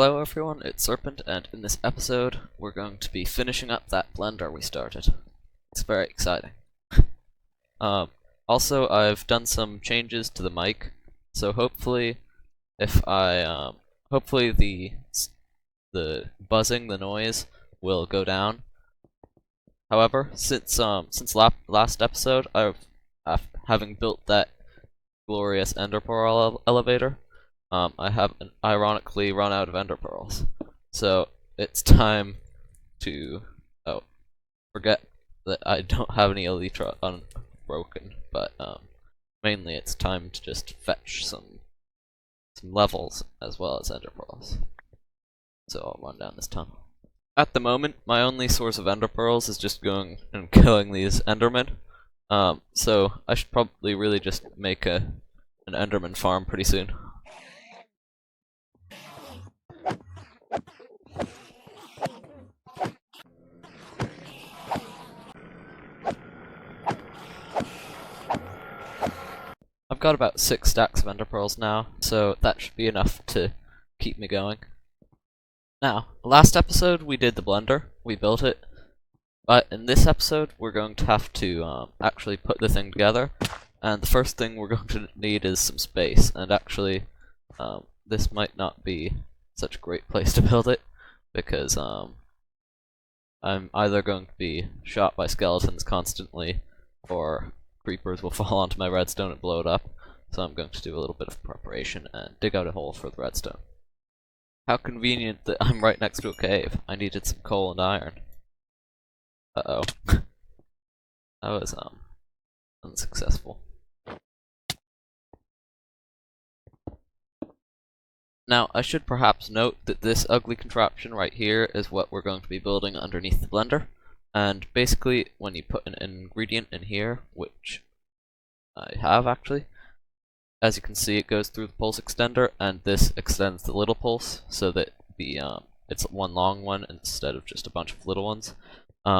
Hello everyone, it's Serpent, and in this episode we're going to be finishing up that blender we started. It's very exciting. Also, I've done some changes to the mic, so hopefully hopefully the buzzing, the noise, will go down. However, since last episode, having built that glorious ender pearl elevator, I have ironically run out of ender pearls. So it's time to forget that I don't have any elytra unbroken, but mainly it's time to just fetch some levels as well as ender pearls. So I'll run down this tunnel. At the moment, my only source of ender pearls is just going and killing these endermen. So I should probably really just make an enderman farm pretty soon. I've got about 6 stacks of ender pearls now, so that should be enough to keep me going. Now, last episode we did the blender, we built it, but in this episode we're going to have to actually put the thing together, and the first thing we're going to need is some space, and actually this might not be such a great place to build it, because I'm either going to be shot by skeletons constantly, or creepers will fall onto my redstone and blow it up, so I'm going to do a little bit of preparation and dig out a hole for the redstone. How convenient that I'm right next to a cave. I needed some coal and iron. Uh-oh. That was unsuccessful. Now, I should perhaps note that this ugly contraption right here is what we're going to be building underneath the blender. And basically, when you put an ingredient in here, which I have actually, as you can see, it goes through the pulse extender, and this extends the little pulse so that it's one long one instead of just a bunch of little ones,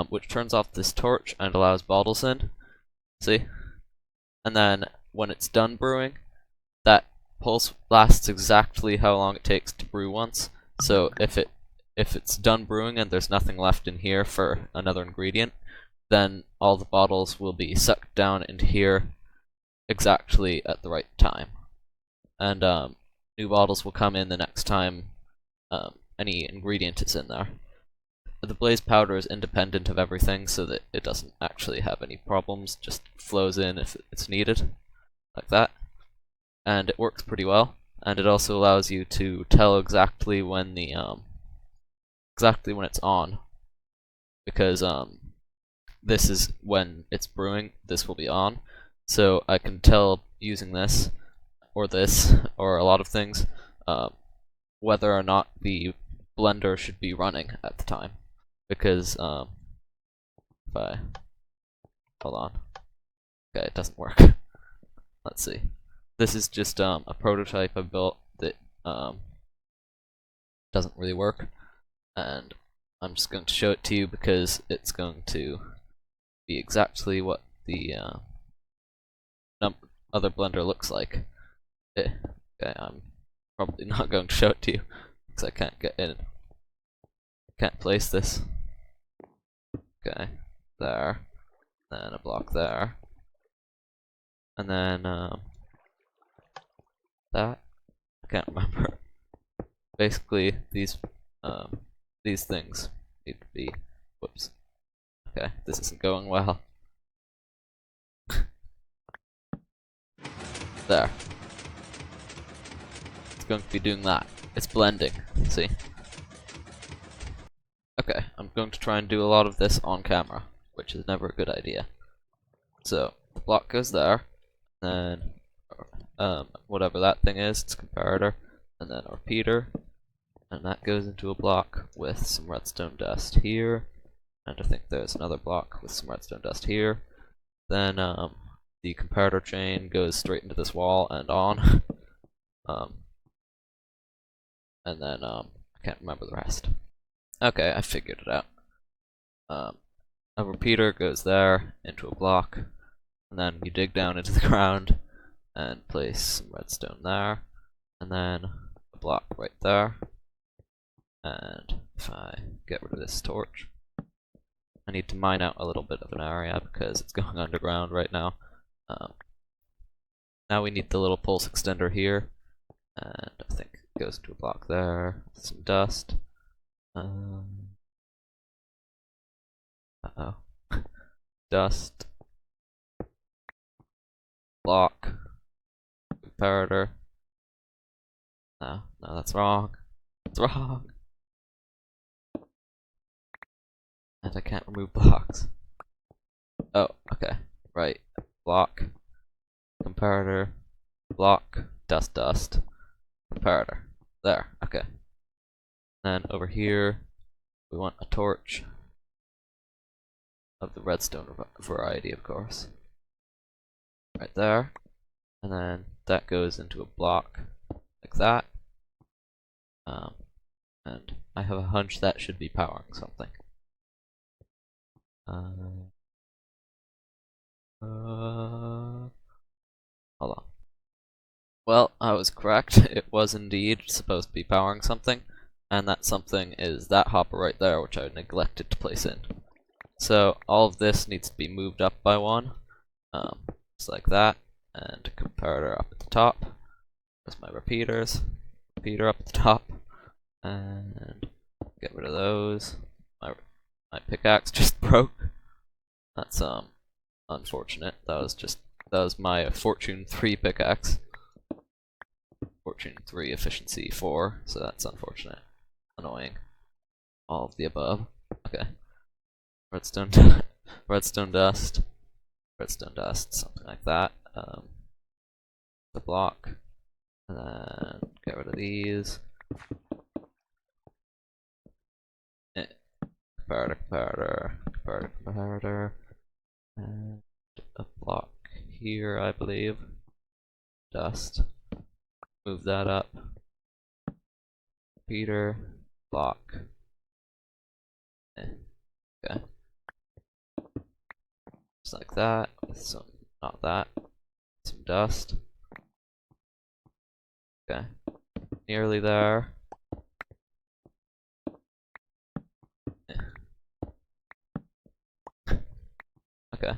which turns off this torch and allows bottles in. See? And then when it's done brewing, that pulse lasts exactly how long it takes to brew once. So if it's done brewing and there's nothing left in here for another ingredient, then all the bottles will be sucked down into here exactly at the right time. And new bottles will come in the next time any ingredient is in there. The blaze powder is independent of everything so that it doesn't actually have any problems, just flows in if it's needed, like that. And it works pretty well, and it also allows you to tell exactly when the when it's on, because this is when it's brewing, this will be on, so I can tell using this or a lot of things whether or not the blender should be running at the time, because if I hold on, okay, it doesn't work. Let's see. This is just a prototype I built that doesn't really work, and I'm just going to show it to you because it's going to be exactly what the other blender looks like. Okay, I'm probably not going to show it to you because I can't get in. Can't place this. Okay, there, then a block there, and then that. I can't remember. Basically, these things need to be. Whoops. Okay, this isn't going well. There. It's going to be doing that. It's blending. See? Okay, I'm going to try and do a lot of this on camera, which is never a good idea. So, the block goes there, then whatever that thing is, it's a comparator, and then a repeater, and that goes into a block with some redstone dust here, and I think there's another block with some redstone dust here. Then the comparator chain goes straight into this wall and on, and then I can't remember the rest. Okay, I figured it out. A repeater goes there into a block, and then you dig down into the ground and place some redstone there, and then a block right there, And if I get rid of this torch, I need to mine out a little bit of an area because it's going underground right now. Now we need the little pulse extender here, and I think it goes to a block there, some dust. Uh-oh. Dust. Block. Comparator. No, that's wrong. It's wrong. And I can't remove blocks. Oh, okay. Right. Block. Comparator. Block. Dust, dust. Comparator. There. Okay. Then over here, we want a torch of the redstone variety, of course. Right there. And then that goes into a block like that. And I have a hunch that should be powering something. Hold on. Well, I was correct. It was indeed supposed to be powering something, and that something is that hopper right there, which I neglected to place in. So all of this needs to be moved up by one, just like that, and a comparator up at the top. There's my repeaters. Repeater up at the top, and get rid of those. My pickaxe just broke. That's unfortunate. That was my Fortune 3 pickaxe. Fortune 3, efficiency 4, so that's unfortunate. Annoying. All of the above. Okay. Redstone redstone dust. Redstone dust, something like that. The block. And then get rid of these. Comparator. And a block here, I believe. Dust. Move that up. Repeater. Block. Okay. Just like that, with some, not that, some dust. Okay. Nearly there. Okay.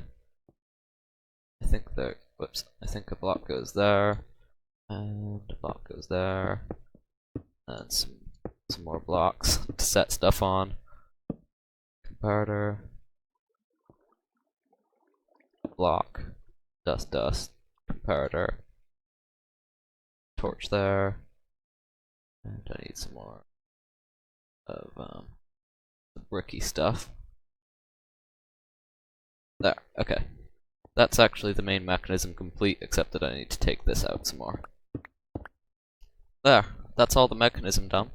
I think there, whoops, I think a block goes there, and a block goes there, and some more blocks to set stuff on. Comparator. Block. Dust, dust. Comparator. Torch there. And I need some more of the bricky stuff. There, okay. That's actually the main mechanism complete, except that I need to take this out some more. There, that's all the mechanism done.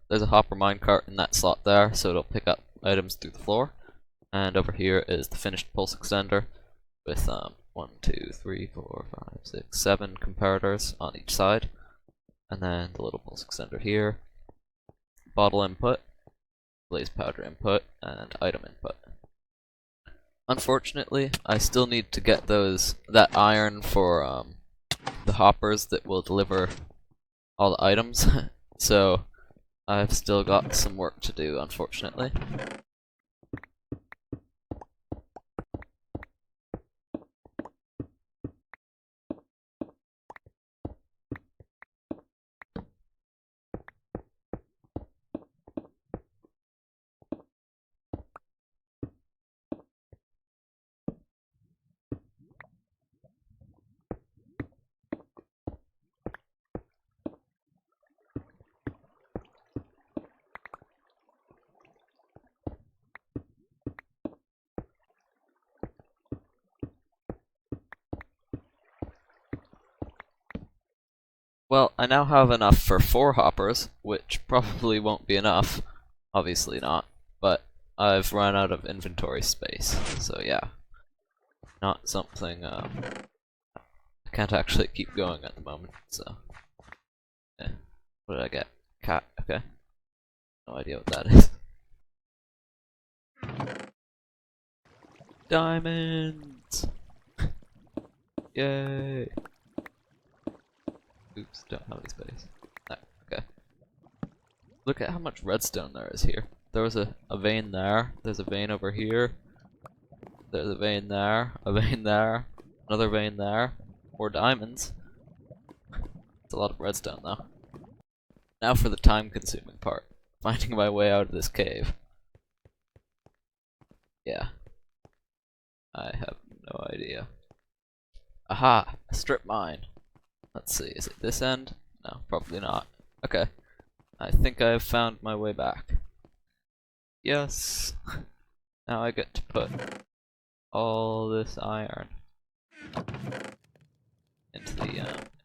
There's a hopper minecart in that slot there, so it'll pick up items through the floor. And over here is the finished pulse extender with 1, 2, 3, 4, 5, 6, 7 comparators on each side. And then the little pulse extender here. Bottle input, blaze powder input, and item input. Unfortunately, I still need to get that iron for the hoppers that will deliver all the items. So I've still got some work to do, unfortunately. Well, I now have enough for 4 hoppers, which probably won't be enough. Obviously not. But I've run out of inventory space, so yeah. Not something, I can't actually keep going at the moment, so. Yeah. What did I get? Cat, okay. No idea what that is. Diamonds! Yay! Oops, don't have any space. No, okay. Look at how much redstone there is here. There was a vein there, there's a vein over here, there's a vein there, a vein there, another vein there, more diamonds. It's a lot of redstone though. Now for the time consuming part. Finding my way out of this cave. Yeah. I have no idea. Aha! A strip mine. Let's see, is it this end? No, probably not. Okay. I think I've found my way back. Yes! Now I get to put all this iron into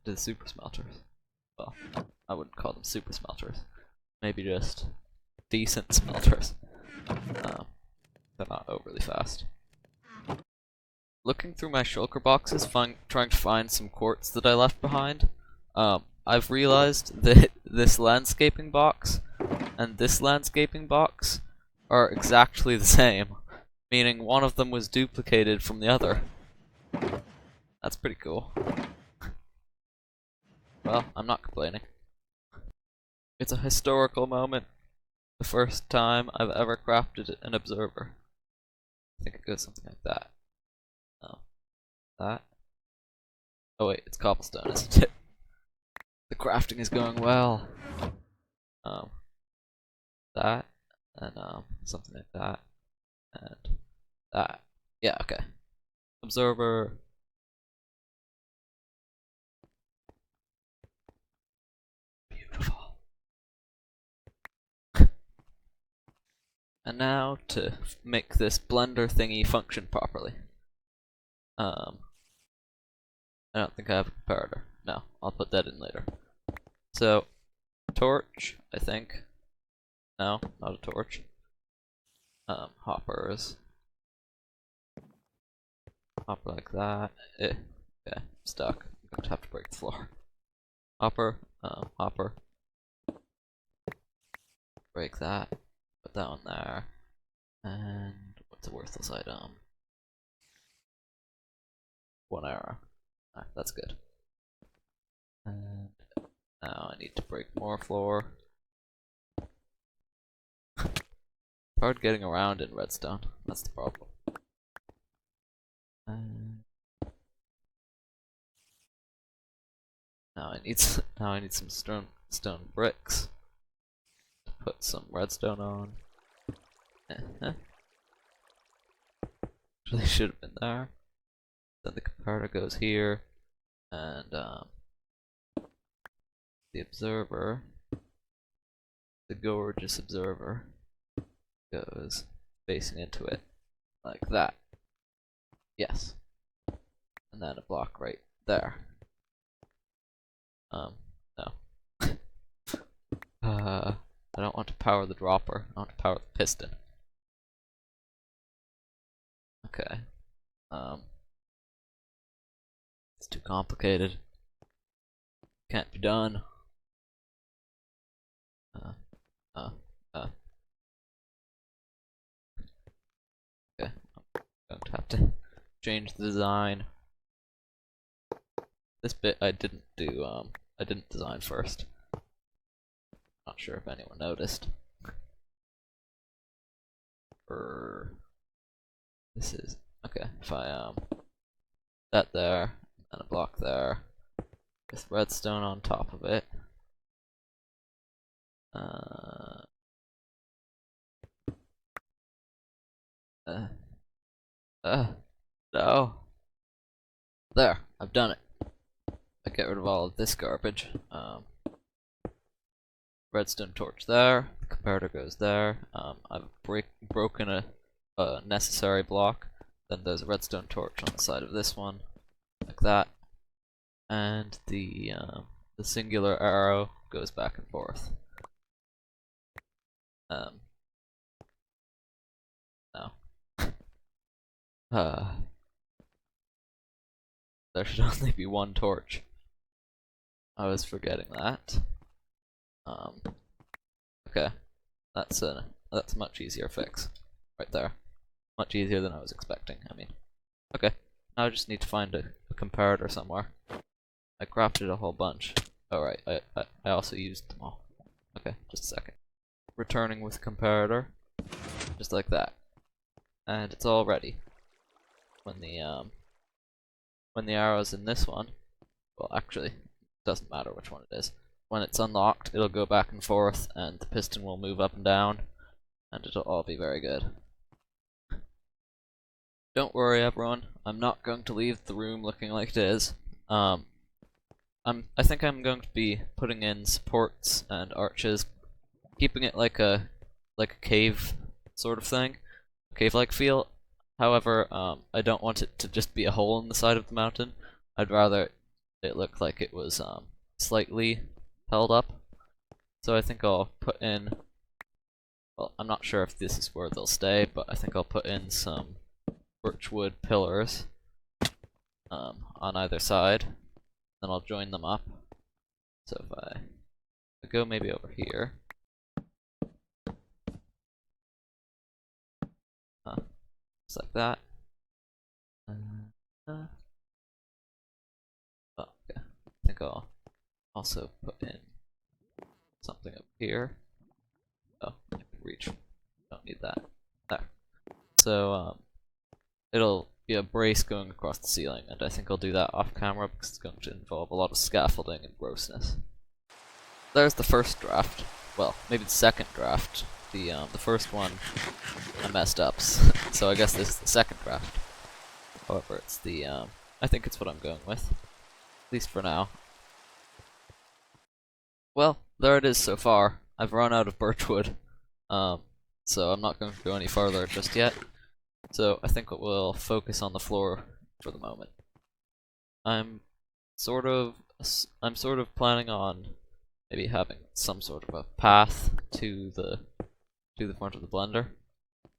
the super smelters. Well, I wouldn't call them super smelters. Maybe just decent smelters. They're not overly fast. Looking through my shulker boxes, trying to find some quartz that I left behind, I've realized that this landscaping box and this landscaping box are exactly the same, meaning one of them was duplicated from the other. That's pretty cool. Well, I'm not complaining. It's a historical moment. The first time I've ever crafted an observer. I think it goes something like that. No. That? Oh wait, it's cobblestone, isn't it? The crafting is going well. That, and something like that, and that. Yeah, okay. Observer. Beautiful. And now to make this blender thingy function properly. I don't think I have a comparator. No, I'll put that in later. So, torch, I think. No, not a torch. Hoppers. Hopper like that. Okay, stuck. I'm going to have to break the floor. Hopper, hopper. Break that. Put that on there. And what's a worthless item? 1 arrow. Alright, that's good. And now I need to break more floor. Hard getting around in redstone. That's the problem. And now I need some stone bricks to put some redstone on. Really should have been there. Then the comparator goes here, and the observer, the gorgeous observer, goes facing into it like that. Yes. And then a block right there. No. I don't want to power the dropper, I want to power the piston. Okay. It's too complicated. Can't be done. Okay, I'm going to have to change the design. This bit I didn't do, I didn't design first. Not sure if anyone noticed. This is, okay, if I, that there, and a block there, with redstone on top of it. No. There, I've done it. I get rid of all of this garbage. Redstone torch there, the comparator goes there. I've broken a necessary block. Then there's a redstone torch on the side of this one, like that. And the singular arrow goes back and forth. No. There should only be one torch. I was forgetting that. Okay, that's a much easier fix, right there. Much easier than I was expecting. I mean, okay. Now I just need to find a comparator somewhere. I crafted a whole bunch. Alright, I also used them all. Okay, just a second. returning with comparator, just like that, and it's all ready. When the arrow's in this one, well, actually, it doesn't matter which one it is. When it's unlocked, it'll go back and forth, and the piston will move up and down, and it'll all be very good. Don't worry, everyone. I'm not going to leave the room looking like it is. I think I'm going to be putting in supports and arches, keeping it like a cave sort of thing, cave-like feel. However, I don't want it to just be a hole in the side of the mountain. I'd rather it look like it was slightly held up. So I think I'll put in, well, I'm not sure if this is where they'll stay, but I think I'll put in some birchwood pillars on either side, then I'll join them up. So if I go maybe over here, just like that. Oh, okay. I think I'll also put in something up here. Oh, I can reach. Don't need that. There. So it'll be a brace going across the ceiling, and I think I'll do that off camera because it's going to involve a lot of scaffolding and grossness. There's the first draft. Well, maybe the second draft. The first one I messed up, so I guess this is the second draft. However, it's the I think it's what I'm going with, at least for now. Well, there it is so far. I've run out of birchwood, so I'm not going to go any farther just yet. So I think we'll focus on the floor for the moment. I'm sort of planning on maybe having some sort of a path to the front of the blender.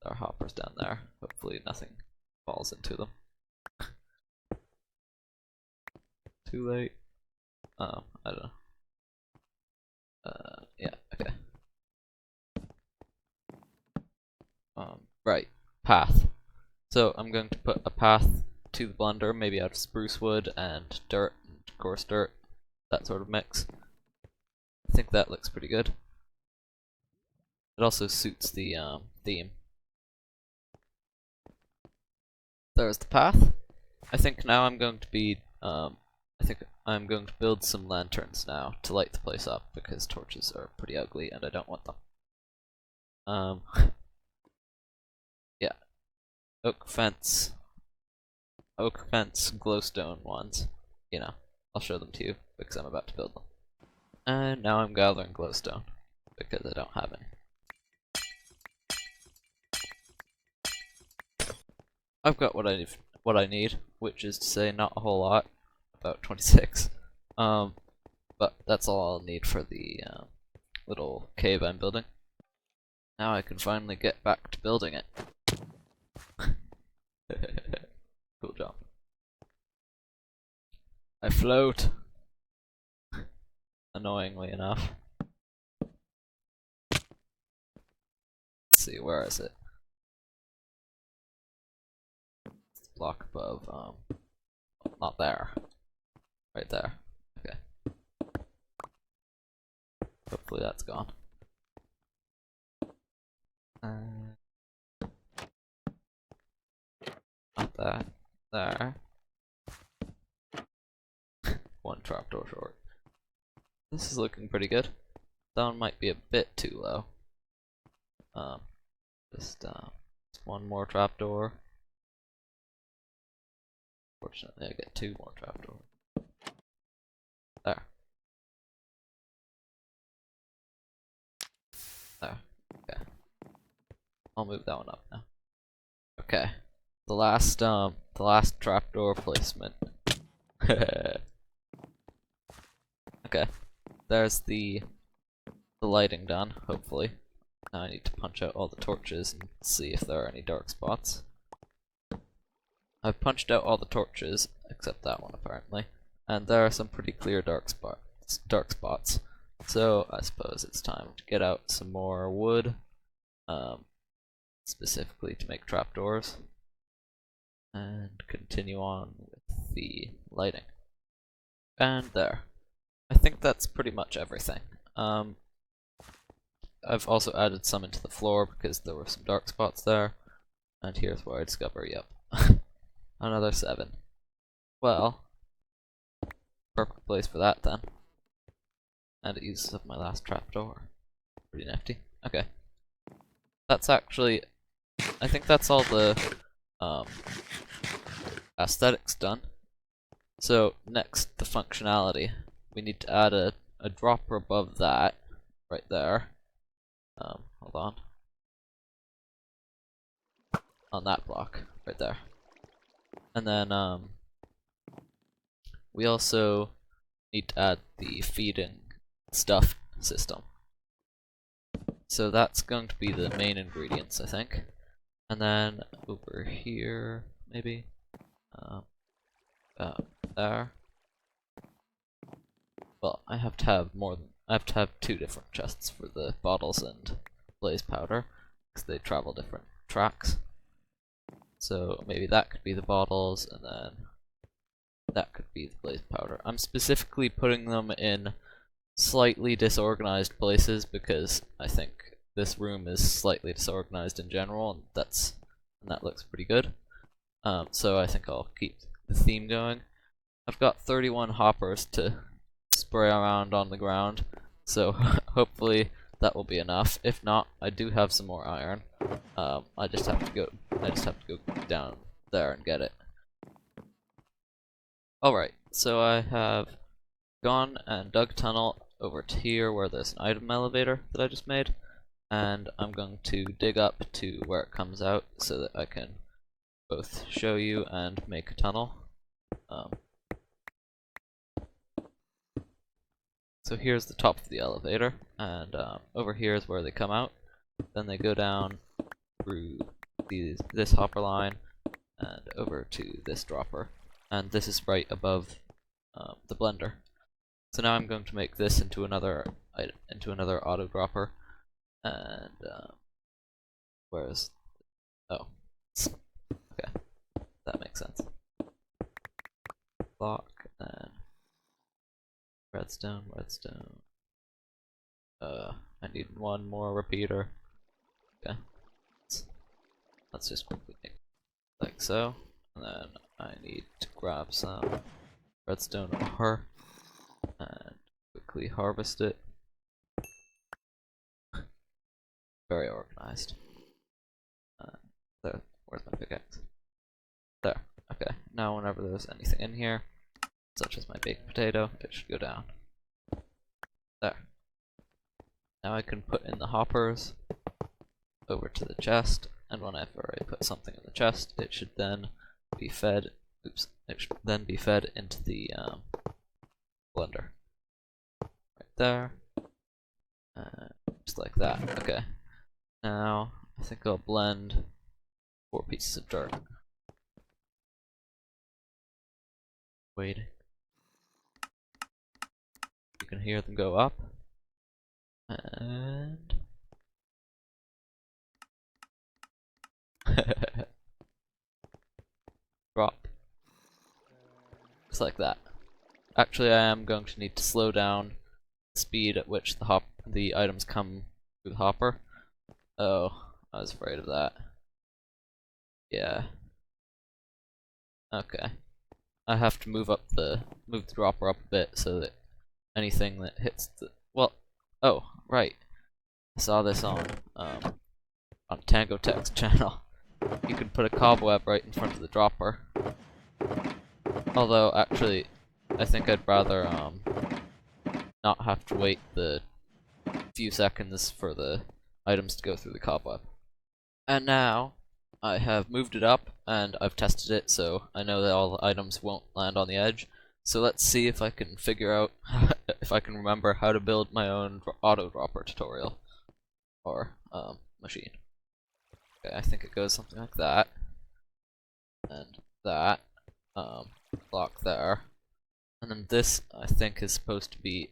There are hoppers down there. Hopefully nothing falls into them. Too late. I don't know. Yeah, okay. Right, path. So I'm going to put a path to the blender, maybe out of spruce wood and dirt, and coarse dirt, that sort of mix. I think that looks pretty good. It also suits the theme. There's the path. I think now I'm going to be I think I'm going to build some lanterns now to light the place up because torches are pretty ugly and I don't want them. Yeah, oak fence glowstone ones. You know, I'll show them to you because I'm about to build them. And now I'm gathering glowstone because I don't have any. I've got what I need, which is to say not a whole lot, about 26. But that's all I'll need for the little cave I'm building. Now I can finally get back to building it. Cool job. I float. Annoyingly enough. Let's see, where is it? It's a block above, not there. Right there. Okay. Hopefully that's gone. Not that. There. One trapdoor short. This is looking pretty good. That one might be a bit too low. Just one more trapdoor. Fortunately, I get two more trapdoors. There. There. Okay. I'll move that one up now. Okay. The last trapdoor placement. Okay. There's the lighting done, hopefully. Now I need to punch out all the torches and see if there are any dark spots. I've punched out all the torches, except that one apparently, and there are some pretty clear dark spots. So I suppose it's time to get out some more wood, specifically to make trapdoors, and continue on with the lighting. And there. I think that's pretty much everything. I've also added some into the floor because there were some dark spots there. And here's where I discover, yep, another 7. Well, perfect place for that then. And it uses up my last trapdoor. Pretty nifty. Okay. That's actually, I think that's all the aesthetics done. So next, the functionality. We need to add a dropper above that, right there. Hold on that block, right there. And then we also need to add the feeding stuff system. So that's going to be the main ingredients, I think. And then over here, maybe, there. Well, I have to have 2 different chests for the bottles and blaze powder, because they travel different tracks. So maybe that could be the bottles, and then that could be the blaze powder. I'm specifically putting them in slightly disorganized places because I think this room is slightly disorganized in general, and that looks pretty good. So I think I'll keep the theme going. I've got 31 hoppers to spray around on the ground, so hopefully that will be enough. If not, I do have some more iron. I just have to go down there and get it. Alright, so I have gone and dug a tunnel over to here where there's an item elevator that I just made, and I'm going to dig up to where it comes out so that I can both show you and make a tunnel. So here's the top of the elevator, and over here is where they come out. Then they go down through this hopper line and over to this dropper, and this is right above the blender. So now I'm going to make this into another auto dropper, and where's okay, that makes sense. Block and redstone. I need 1 more repeater. Okay, let's just quickly make it like so, and then I need to grab some redstone ore and quickly harvest it. Very organized. There, where's my pickaxe? There. Okay, now whenever there's anything in here, such as my baked potato, it should go down. There. Now I can put in the hoppers over to the chest, and whenever I put something in the chest, it should then be fed. Oops! It should then be fed into the blender. Right there. Just like that. Okay. Now I think I'll blend 4 pieces of dirt. Waiting. You can hear them go up. And drop. Just like that. Actually, I am going to need to slow down the speed at which the items come through the hopper. Oh, I was afraid of that. Yeah. Okay. I have to move the dropper up a bit so that anything that hits the oh, right. I saw this on Tango Tech's channel. You can put a cobweb right in front of the dropper. Although actually I think I'd rather not have to wait the few seconds for the items to go through the cobweb. And now I have moved it up and I've tested it, so I know that all the items won't land on the edge. So let's see if I can figure out if I can remember how to build my own auto dropper tutorial or machine. Okay, I think it goes something like that, and that block there, and then this I think is supposed to be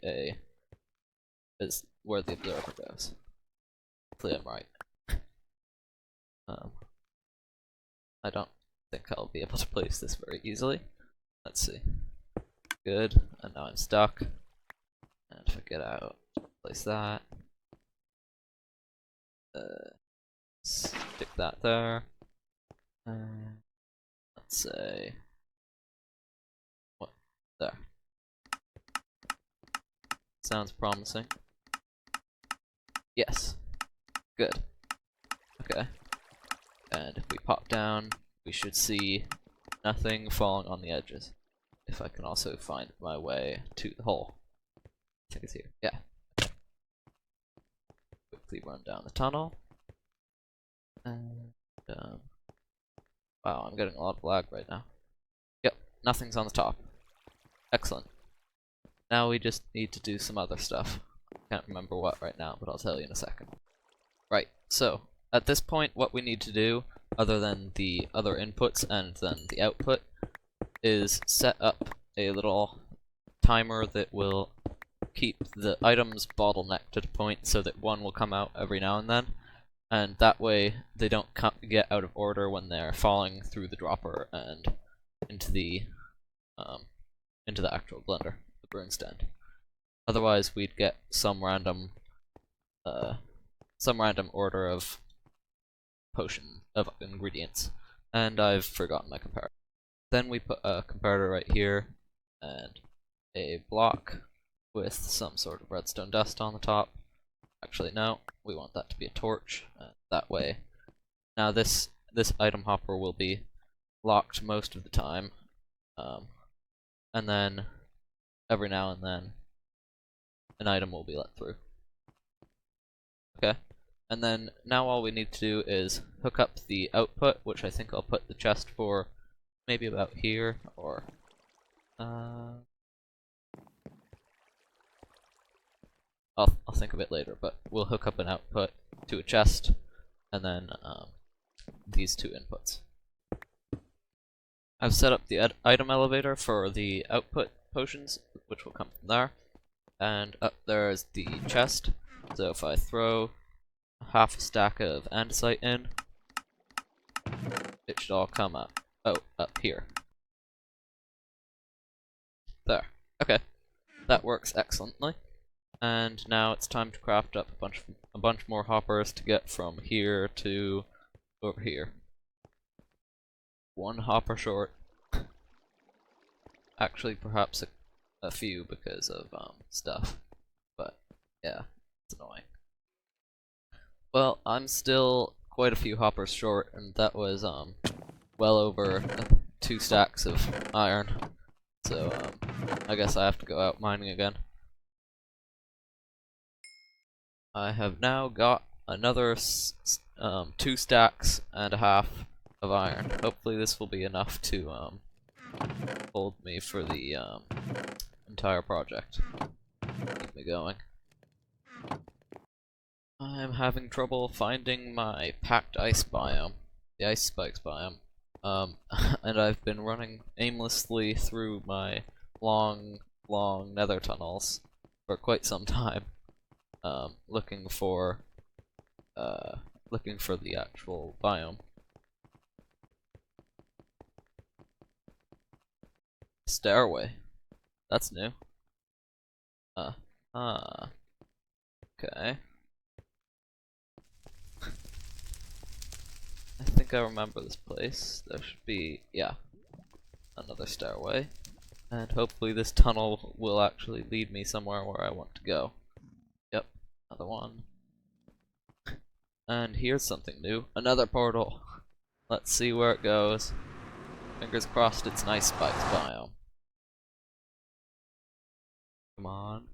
is where the observer goes. Hopefully I'm right. I don't think I'll be able to place this very easily. Let's see. Good, and now I'm stuck. And if I get out, place that. Stick that there. Let's say what there. Sounds promising. Yes. Good. Okay. And if we pop down, we should see nothing falling on the edges. If I can also find my way to the hole. I think it's here. Yeah. Okay. Quickly run down the tunnel. And wow, I'm getting a lot of lag right now. Yep, nothing's on the top. Excellent. Now we just need to do some other stuff. Can't remember what right now, but I'll tell you in a second. Right, so at this point what we need to do, other than the other inputs and then the output, is set up a little timer that will keep the items bottlenecked at a point so that one will come out every now and then, and that way they don't get out of order when they're falling through the dropper and into the actual blender, the brewing stand. Otherwise we'd get some random order of ingredients, and I've forgotten my comparator. Then we put a comparator right here and a block with some sort of redstone dust on the top. Actually, no, we want that to be a torch. That way, now this item hopper will be locked most of the time, and then every now and then an item will be let through. Okay, and then now all we need to do is hook up the output, which I think I'll put the chest for maybe about here, or I'll think of it later, but we'll hook up an output to a chest, and then these two inputs. I've set up the item elevator for the output potions, which will come from there, and up there is the chest, so if I throw half a stack of andesite in, it should all come up. Oh, up here. There. Okay. That works excellently. And now it's time to craft up a bunch more hoppers to get from here to over here. One hopper short. Actually, perhaps a few because of stuff. But yeah, it's annoying. Well, I'm still quite a few hoppers short, and that was well over 2 stacks of iron. So I guess I have to go out mining again. I have now got another 2 stacks and a half of iron. Hopefully this will be enough to hold me for the entire project. Keep me going. I'm having trouble finding my packed ice biome, the ice spikes biome, and I've been running aimlessly through my long nether tunnels for quite some time, looking for the actual biome. Stairway. That's new. Okay. I think I remember this place. There should be, yeah, another stairway. And hopefully this tunnel will actually lead me somewhere where I want to go. Yep, another one. And here's something new. Another portal. Let's see where it goes. Fingers crossed it's nice spikes biome. Come on.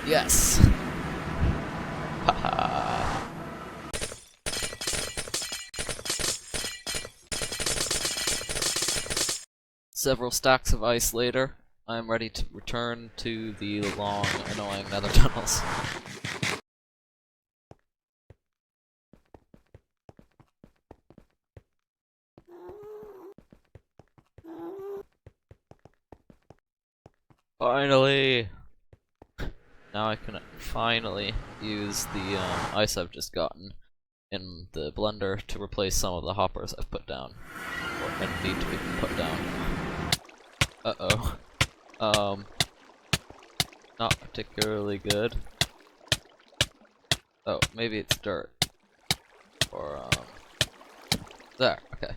Yes! Haha. Several stacks of ice later, I'm ready to return to the long, annoying nether tunnels. Finally! Now I can finally use the ice I've just gotten in the blender to replace some of the hoppers I've put down, or need to be put down. Uh-oh. Not particularly good. Oh, maybe it's dirt. Or, there, okay.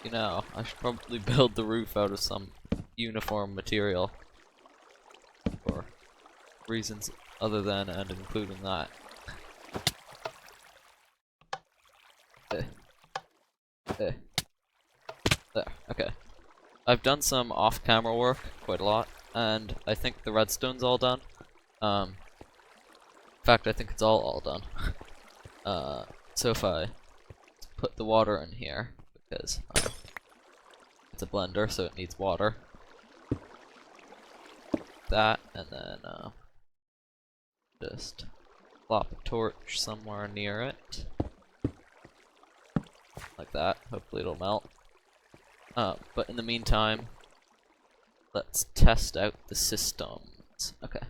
You know, I should probably build the roof out of some uniform material. For reasons other than and including that. There, okay. I've done some off-camera work, quite a lot, and I think the redstone's all done. In fact, I think it's all done. So if I put the water in here, because it's a blender, so it needs water. That, and then just plop a torch somewhere near it. Like that. Hopefully it'll melt. But in the meantime, let's test out the systems. Okay.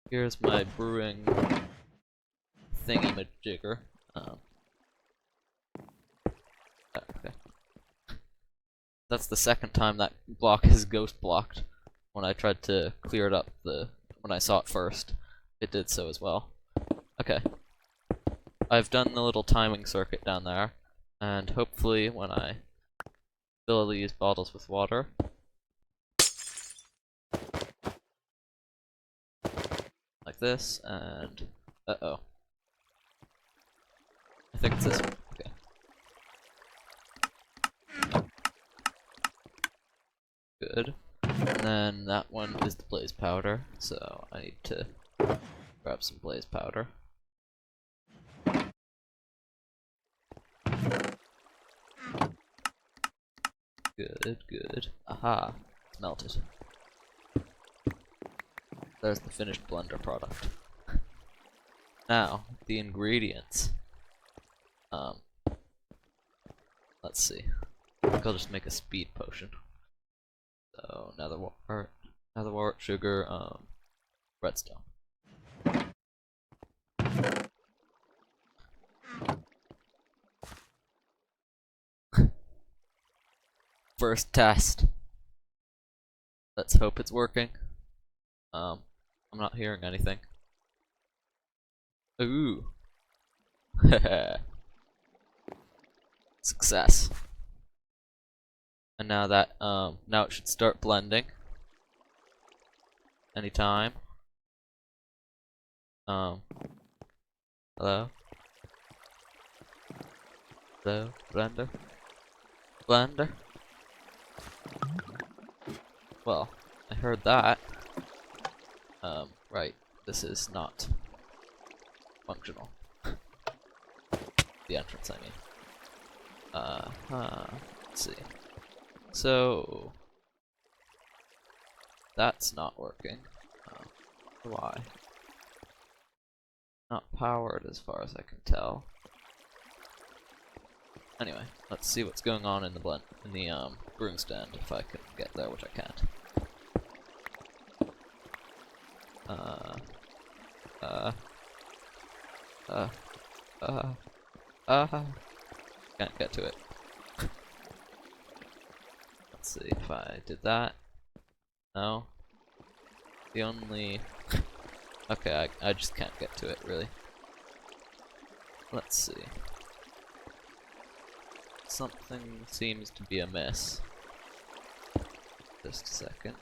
Here's my brewing thingy-majigger. Okay. That's the second time that block is ghost blocked. When I tried to clear it up when I saw it first, it did so as well. Okay. I've done the little timing circuit down there, and hopefully when I fill these bottles with water, like this, and uh-oh. I think it's this one. Okay. Good. And then that one is the blaze powder, so I need to grab some blaze powder. Good, good. Aha, it's melted. There's the finished blender product. Now, the ingredients. Let's see. I think I'll just make a speed potion. So, nether wart, sugar, redstone. First test. Let's hope it's working. I'm not hearing anything. Ooh. Success. And now that, now it should start blending. Anytime. Hello? Hello? Blender? Blender? Well, I heard that. Right. This is not functional. The entrance, I mean. Let's see. So that's not working. Why? Not powered as far as I can tell. Anyway, let's see what's going on in the brewing stand if I can get there, which I can't. Can't get to it. Let's see if I did that. No. The only... Okay, I just can't get to it, really. Let's see. Something seems to be amiss. Just a second.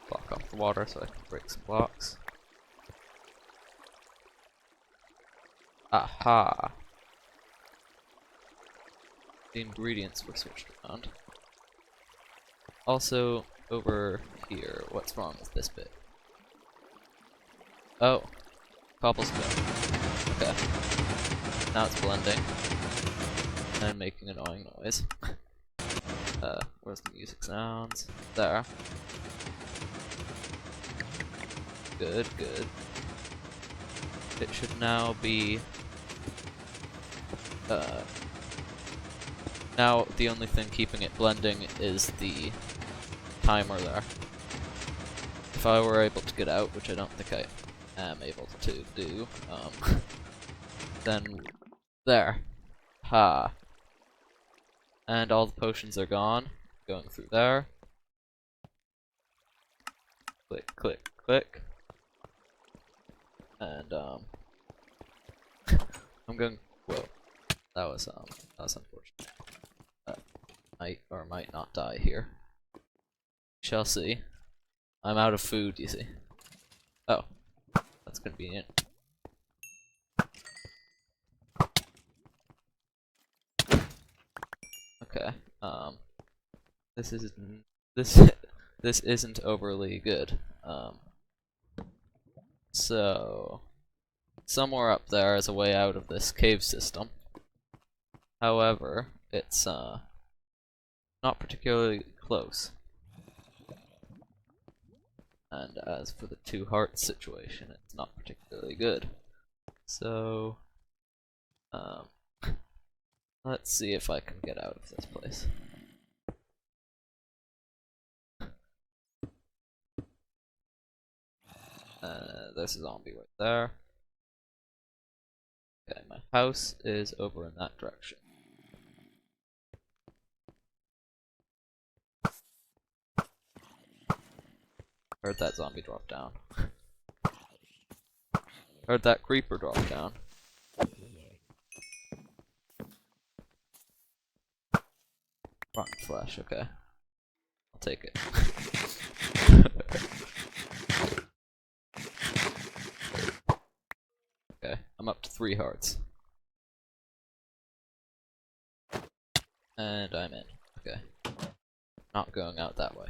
Block off the water so I can break some blocks. Aha! The ingredients were switched around. Also, over here, what's wrong with this bit? Oh, cobblestone. Okay. Now it's blending. And making annoying noise. Where's the music sounds? There. Good, good. It should now be... now the only thing keeping it blending is the timer there. If I were able to get out, which I don't think I am able to do, then there. Ha. And all the potions are gone. Going through there. Click, click, click. and I'm going. Whoa, that was unfortunate. Might or might not die here. Shall see. I'm out of food, you see. Oh, that's convenient. Okay. This isn't this this isn't overly good. So somewhere up there is a way out of this cave system. However, it's not particularly close. And as for the 2 hearts situation, it's not particularly good. So let's see if I can get out of this place. There's a zombie right there. Okay, my house is over in that direction. Heard that zombie drop down. Heard that creeper drop down. Rotten flesh, okay. I'll take it. Okay, I'm up to 3 hearts. And I'm in. Okay. Not going out that way.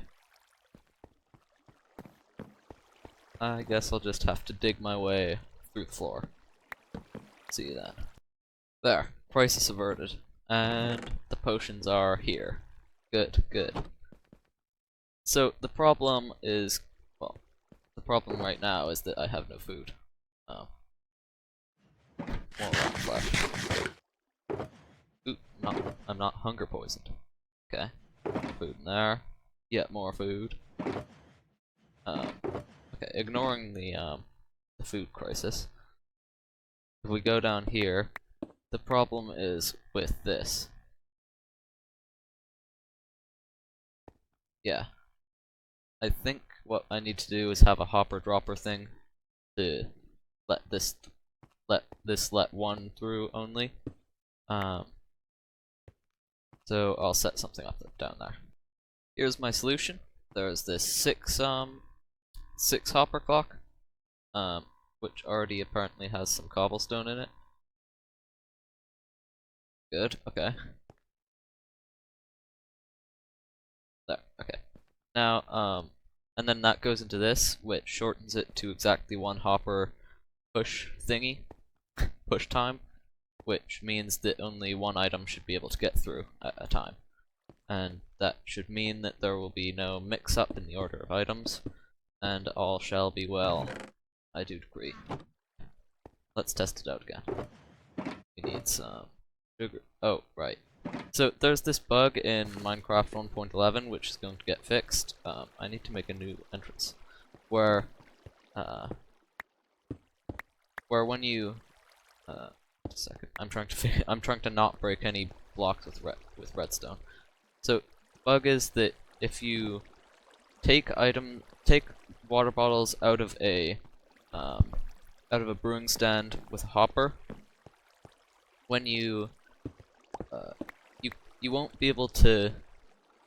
I guess I'll just have to dig my way through the floor. See you then. There. Crisis averted. And the potions are here. Good, good. So the problem is, well, the problem right now is that I have no food. Oh. More rotten flesh. Ooh, I'm not hunger poisoned. Okay. Food in there. Yet more food. Okay, ignoring the food crisis. If we go down here, the problem is with this. Yeah. I think what I need to do is have a hopper dropper thing to let let one through only. So I'll set something up down there. Here's my solution. There's this 6 hopper clock, which already apparently has some cobblestone in it. Good, okay. There, okay. Now, and then that goes into this, which shortens it to exactly 1 hopper push thingy, push time, which means that only 1 item should be able to get through at a time. And that should mean that there will be no mix-up in the order of items, and all shall be well. I do agree. Let's test it out again. We need some sugar. Oh, right. So there's this bug in Minecraft 1.11 which is going to get fixed. I need to make a new entrance where when you just a second. I'm trying to not break any blocks with redstone. So bug is that if you take water bottles out of a brewing stand with a hopper, when you won't be able to,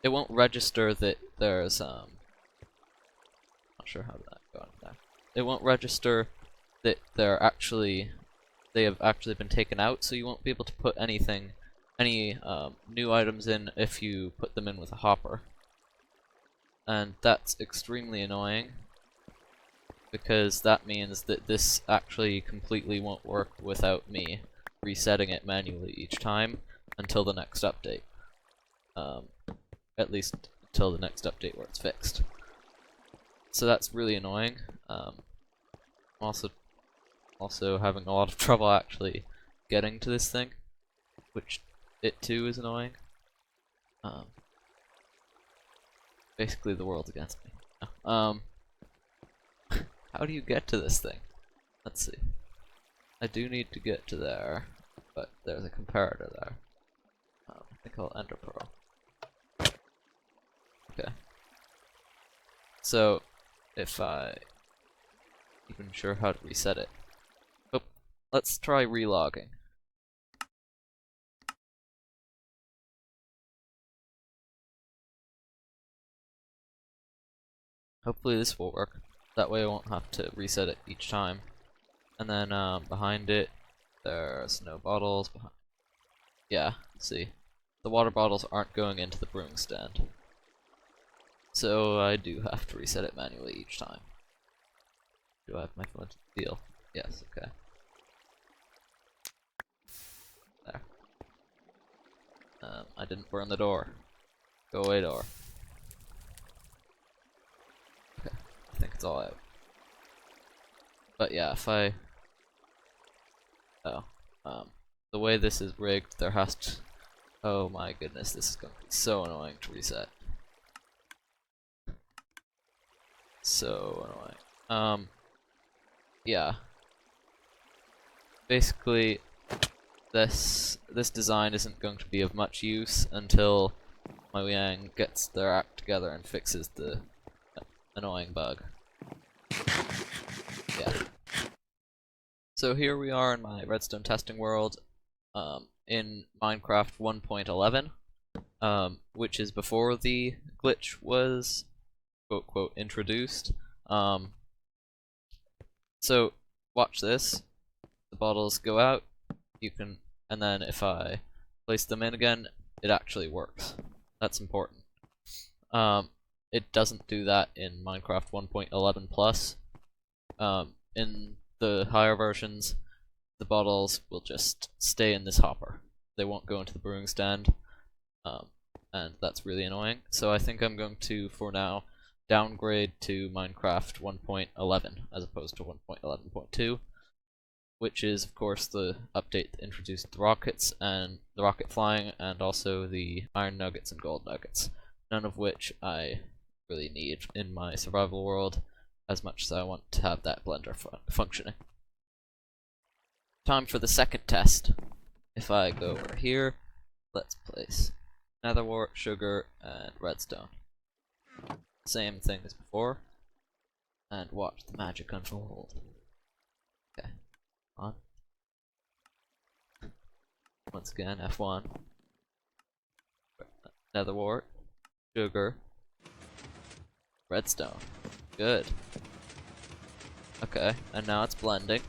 it won't register that there's not sure how that got in there. It won't register that they have actually been taken out, so you won't be able to put any new items in if you put them in with a hopper. And that's extremely annoying, because that means that this actually completely won't work without me resetting it manually each time until the next update. At least until the next update where it's fixed. So that's really annoying. Also having a lot of trouble actually getting to this thing, which it too is annoying. Basically the world's against me. How do you get to this thing? Let's see. I do need to get to there, but there's a comparator there. I think I'll enter pearl. Okay. So, if I even sure how to reset it. let's try relogging. Hopefully this will work. That way I won't have to reset it each time. And then behind it, there's no bottles. Yeah, see. The water bottles aren't going into the brewing stand. So I do have to reset it manually each time. Do I have my flint and steel? Yes, okay. There. I didn't burn the door. Go away, door. Okay, I think it's all out. But yeah, if I... Oh. The way this is rigged, there has to... Oh my goodness, this is going to be so annoying to reset. So annoying. Yeah. Basically, this design isn't going to be of much use until my Yang gets their act together and fixes the annoying bug. Yeah. So here we are in my redstone testing world, in Minecraft 1.11, which is before the glitch was quote quote introduced. So watch this. The bottles go out. You can, and then if I place them in again, it actually works. That's important. It doesn't do that in Minecraft 1.11 plus. In the higher versions, the bottles will just stay in this hopper. They won't go into the brewing stand, and that's really annoying. So I think I'm going to, for now, downgrade to Minecraft 1.11 as opposed to 1.11.2, which is, of course, the update that introduced the rockets and the rocket flying, and also the iron nuggets and gold nuggets. None of which I really need in my survival world, as much as I want to have that blender functioning. Time for the second test. If I go over here, let's place nether wart, sugar, and redstone. Same thing as before, and watch the magic unfold. Okay, on. Once again, F1. Nether wart, sugar, redstone. Good. Okay, and now it's blending.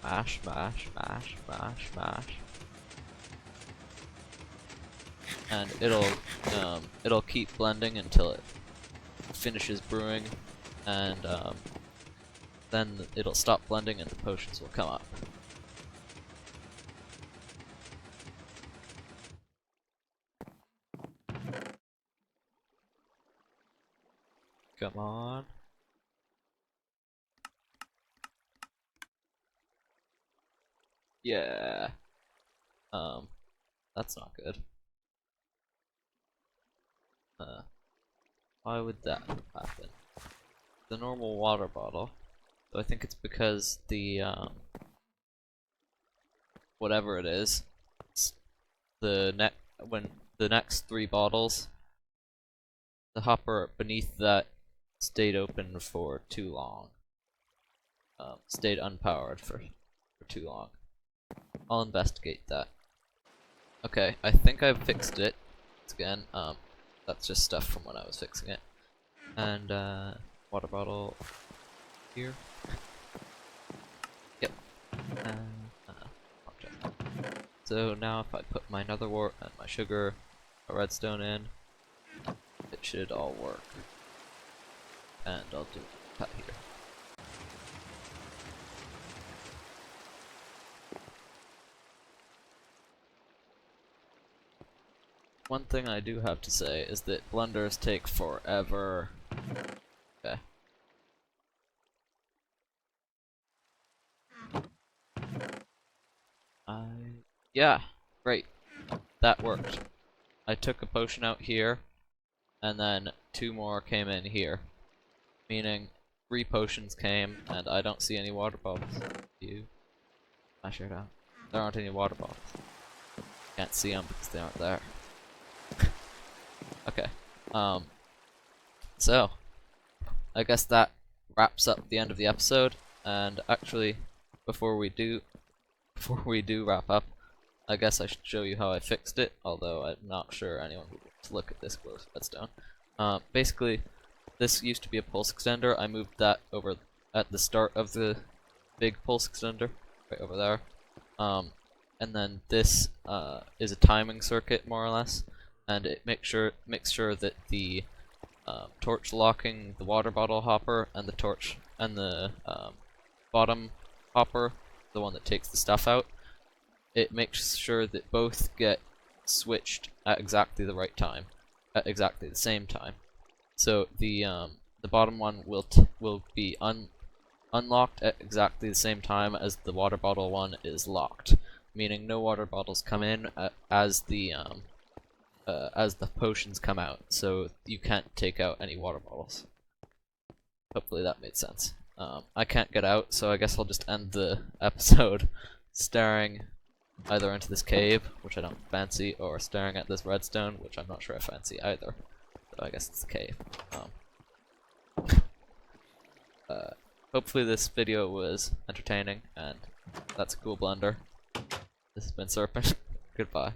Mash, mash, mash, mash, mash. And it'll keep blending until it finishes brewing, and then it'll stop blending and the potions will come up. Come on. Yeah. That's not good. Why would that happen? The normal water bottle. So I think it's because the whatever it is, when the next 3 bottles, the hopper beneath that stayed open for too long. Stayed unpowered for too long. I'll investigate that. Okay, I think I've fixed it. Again, that's just stuff from when I was fixing it. And water bottle here. Yep. Object. So now if I put my nether wart and my sugar, a redstone in, it should all work. And I'll do that here. One thing I do have to say is that blenders take forever. Okay. Yeah, great. That worked. I took a potion out here, and then 2 more came in here. Meaning 3 potions came, and I don't see any water bottles. You? I sure don't. There aren't any water bottles. Can't see them because they aren't there. Okay. So I guess that wraps up the end of the episode. And actually, before we do wrap up, I guess I should show you how I fixed it, although I'm not sure anyone would want to look at this close redstone. Basically, this used to be a pulse extender. I moved that over at the start of the big pulse extender, right over there. And then this is a timing circuit, more or less, and it makes sure that the torch locking the water bottle hopper and the torch and the bottom hopper, the one that takes the stuff out, it makes sure that both get switched at exactly the right time, at exactly the same time. So the bottom one will be unlocked at exactly the same time as the water bottle one is locked, meaning no water bottles come in as the potions come out, so you can't take out any water bottles. Hopefully that made sense. I can't get out, so I guess I'll just end the episode staring either into this cave, which I don't fancy, or staring at this redstone, which I'm not sure I fancy either. So I guess it's the cave. Hopefully this video was entertaining, and that's a cool blender. This has been Serpent. Goodbye.